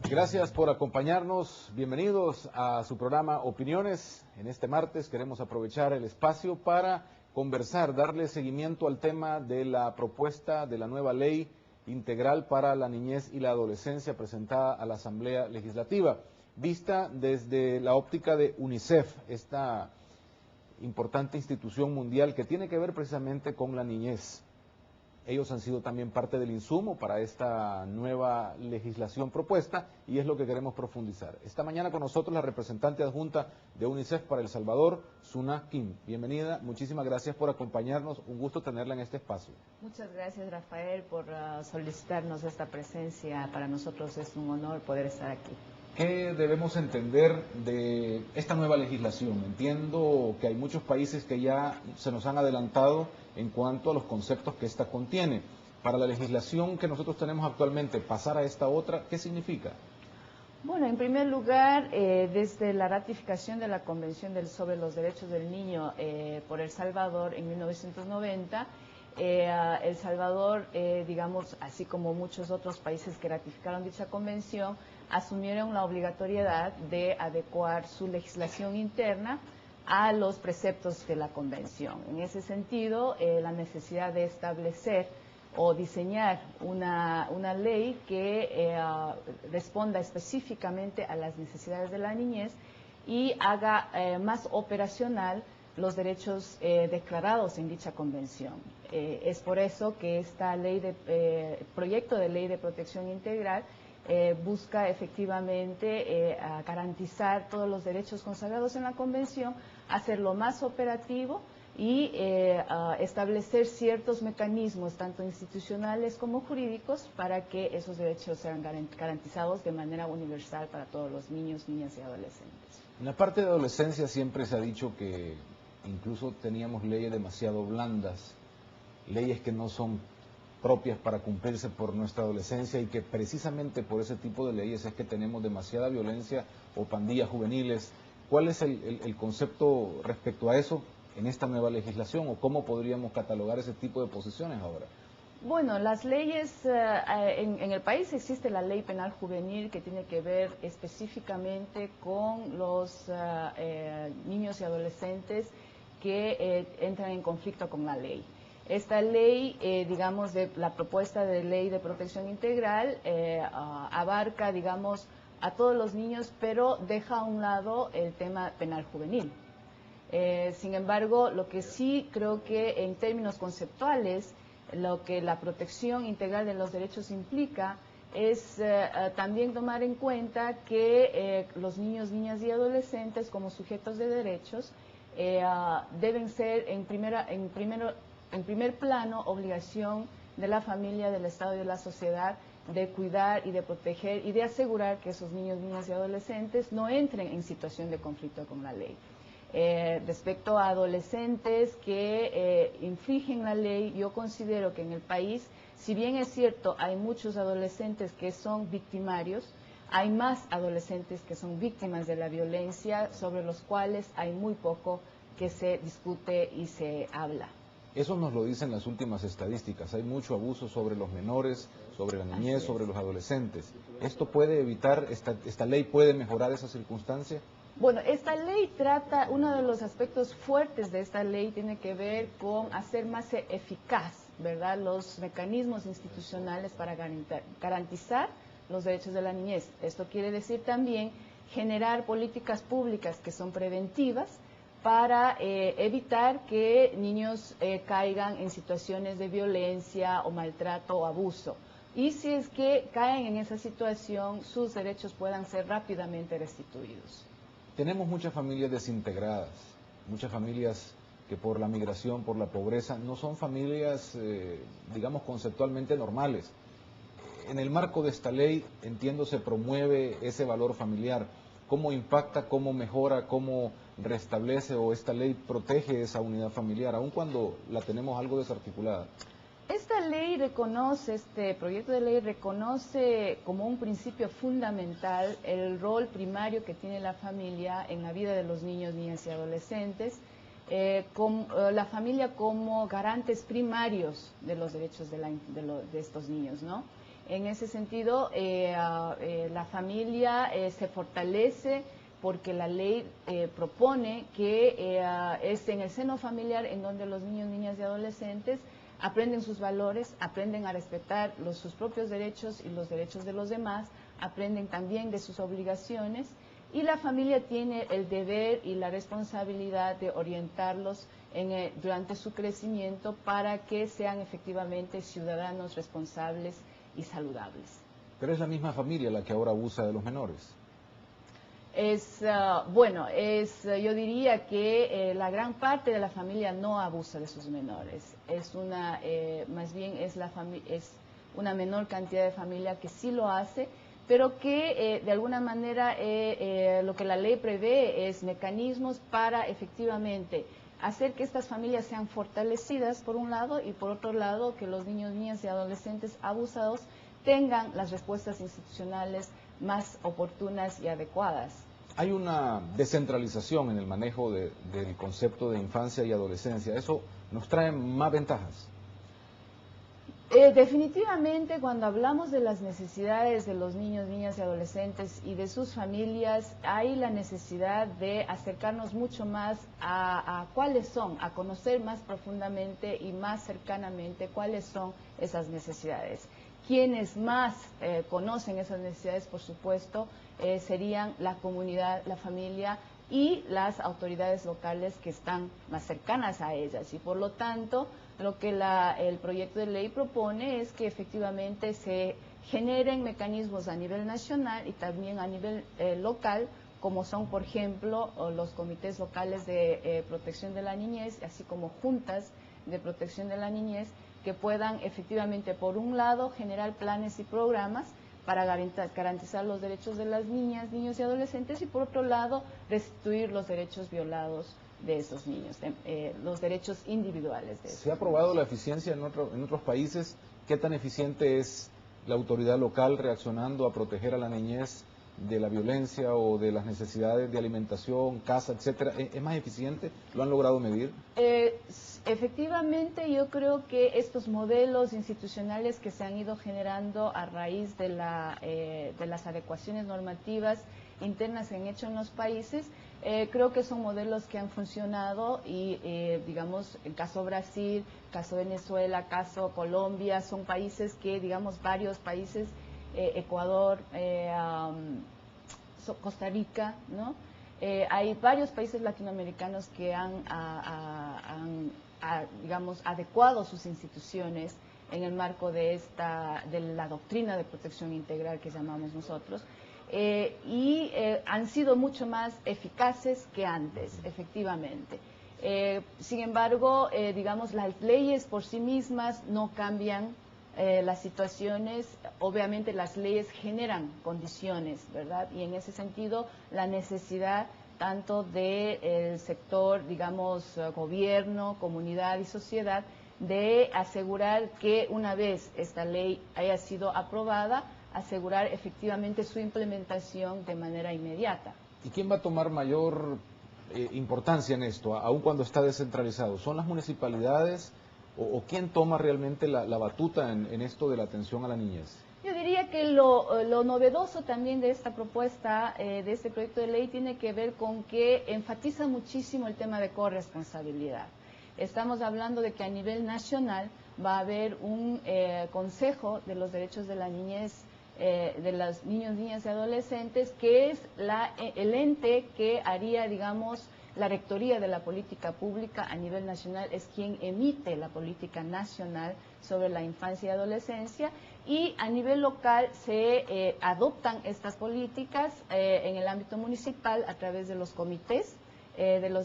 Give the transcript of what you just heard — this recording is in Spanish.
Gracias por acompañarnos. Bienvenidos a su programa Opiniones. En este martes queremos aprovechar el espacio para conversar, darle seguimiento al tema de la propuesta de la nueva ley integral para la niñez y la adolescencia presentada a la Asamblea Legislativa, vista desde la óptica de UNICEF, esta importante institución mundial que tiene que ver precisamente con la niñez. Ellos han sido también parte del insumo para esta nueva legislación propuesta y es lo que queremos profundizar. Esta mañana con nosotros la representante adjunta de UNICEF para El Salvador, Suna Kim. Bienvenida, muchísimas gracias por acompañarnos, un gusto tenerla en este espacio. Muchas gracias, Rafael, por solicitarnos esta presencia. Para nosotros es un honor poder estar aquí. ¿Qué debemos entender de esta nueva legislación? Entiendo que hay muchos países que ya se nos han adelantado en cuanto a los conceptos que esta contiene. Para la legislación que nosotros tenemos actualmente, pasar a esta otra, ¿qué significa? Bueno, en primer lugar, desde la ratificación de la Convención sobre los Derechos del Niño por El Salvador en 1990, El Salvador, digamos, así como muchos otros países que ratificaron dicha convención, asumieron la obligatoriedad de adecuar su legislación interna a los preceptos de la convención. En ese sentido, la necesidad de establecer o diseñar una ley que responda específicamente a las necesidades de la niñez y haga más operacional los derechos declarados en dicha convención. Es por eso que esta proyecto de ley de protección integral busca efectivamente garantizar todos los derechos consagrados en la convención, hacerlo más operativo y establecer ciertos mecanismos, tanto institucionales como jurídicos, para que esos derechos sean garantizados de manera universal para todos los niños, niñas y adolescentes. En la parte de adolescencia siempre se ha dicho que incluso teníamos leyes demasiado blandas, leyes que no son propias para cumplirse por nuestra adolescencia y que precisamente por ese tipo de leyes es que tenemos demasiada violencia o pandillas juveniles. ¿Cuál es el concepto respecto a eso en esta nueva legislación o cómo podríamos catalogar ese tipo de posiciones ahora? Bueno, las leyes, en el país existe la ley penal juvenil que tiene que ver específicamente con los niños y adolescentes que entran en conflicto con la ley. Esta ley, digamos, de la propuesta de ley de protección integral abarca, digamos, a todos los niños, pero deja a un lado el tema penal juvenil. Sin embargo, lo que sí creo que en términos conceptuales, lo que la protección integral de los derechos implica es también tomar en cuenta que los niños, niñas y adolescentes como sujetos de derechos deben ser en primer plano obligación de la familia, del Estado y de la sociedad de cuidar y de proteger y de asegurar que esos niños, niñas y adolescentes no entren en situación de conflicto con la ley. Respecto a adolescentes que infringen la ley, yo considero que en el país, si bien es cierto, hay muchos adolescentes que son victimarios, hay más adolescentes que son víctimas de la violencia, sobre los cuales hay muy poco que se discute y se habla. Eso nos lo dicen las últimas estadísticas. Hay mucho abuso sobre los menores, sobre la niñez, sobre los adolescentes. ¿Esto puede evitar, esta ley puede mejorar esa circunstancia? Bueno, esta ley trata, uno de los aspectos fuertes de esta ley tiene que ver con hacer más eficaz, ¿verdad?, los mecanismos institucionales para garantizar los derechos de la niñez. Esto quiere decir también generar políticas públicas que son preventivas para evitar que niños caigan en situaciones de violencia o maltrato o abuso. Y si es que caen en esa situación, sus derechos puedan ser rápidamente restituidos. Tenemos muchas familias desintegradas, muchas familias que por la migración, por la pobreza, no son familias, digamos, conceptualmente normales. En el marco de esta ley, entiendo, se promueve ese valor familiar. ¿Cómo impacta, cómo mejora, cómo restablece o esta ley protege esa unidad familiar, aun cuando la tenemos algo desarticulada? Esta ley reconoce, este proyecto de ley reconoce como un principio fundamental el rol primario que tiene la familia en la vida de los niños, niñas y adolescentes, la familia como garantes primarios de los derechos de estos niños, ¿no? En ese sentido, la familia se fortalece porque la ley propone que es en el seno familiar en donde los niños, niñas y adolescentes aprenden sus valores, aprenden a respetar sus propios derechos y los derechos de los demás, aprenden también de sus obligaciones, y la familia tiene el deber y la responsabilidad de orientarlos durante su crecimiento para que sean efectivamente ciudadanos responsables y saludables. Pero es la misma familia la que ahora abusa de los menores. Yo diría que la gran parte de la familia no abusa de sus menores. Más bien es una menor cantidad de familia que sí lo hace, pero que de alguna manera lo que la ley prevé es mecanismos para efectivamente hacer que estas familias sean fortalecidas por un lado, y por otro lado que los niños, niñas y adolescentes abusados tengan las respuestas institucionales más oportunas y adecuadas. Hay una descentralización en el manejo del concepto de infancia y adolescencia. ¿Eso nos trae más ventajas? Definitivamente, cuando hablamos de las necesidades de los niños, niñas y adolescentes y de sus familias, hay la necesidad de acercarnos mucho más a cuáles son, a conocer más profundamente y más cercanamente cuáles son esas necesidades. Quienes más conocen esas necesidades, por supuesto, serían la comunidad, la familia y las autoridades locales que están más cercanas a ellas. Y por lo tanto, lo que el proyecto de ley propone es que efectivamente se generen mecanismos a nivel nacional y también a nivel local, como son, por ejemplo, los comités locales de protección de la niñez, así como juntas de protección de la niñez, que puedan efectivamente, por un lado, generar planes y programas para garantizar los derechos de las niñas, niños y adolescentes, y por otro lado, restituir los derechos violados de esos niños, los derechos individuales de esos. ¿Se ha probado la eficiencia en otros países? ¿Qué tan eficiente es la autoridad local reaccionando a proteger a la niñez de la violencia o de las necesidades de alimentación, casa, etcétera? ¿Es más eficiente? ¿Lo han logrado medir? Efectivamente, yo creo que estos modelos institucionales que se han ido generando a raíz de las adecuaciones normativas internas que han hecho en los países, creo que son modelos que han funcionado y, digamos, el caso Brasil, caso Venezuela, caso Colombia, son países que, digamos, varios países, Ecuador, Costa Rica, ¿no? Hay varios países latinoamericanos que han digamos, adecuado sus instituciones en el marco de la doctrina de protección integral que llamamos nosotros, y han sido mucho más eficaces que antes, efectivamente. Sin embargo, digamos, las leyes por sí mismas no cambian las situaciones. Obviamente las leyes generan condiciones, ¿verdad? Y en ese sentido, la necesidad tanto del sector, digamos, gobierno, comunidad y sociedad, de asegurar que una vez esta ley haya sido aprobada, asegurar efectivamente su implementación de manera inmediata. ¿Y quién va a tomar mayor importancia en esto, aun cuando está descentralizado? ¿Son las municipalidades o quién toma realmente la batuta en esto de la atención a la niñez? Yo diría que lo novedoso también de esta propuesta, de este proyecto de ley, tiene que ver con que enfatiza muchísimo el tema de corresponsabilidad. Estamos hablando de que a nivel nacional va a haber un Consejo de los Derechos de la Niñez, de los niños, niñas y adolescentes, que es el ente que haría, digamos, la rectoría de la política pública a nivel nacional, es quien emite la política nacional sobre la infancia y adolescencia, y a nivel local se adoptan estas políticas en el ámbito municipal a través de los comités de los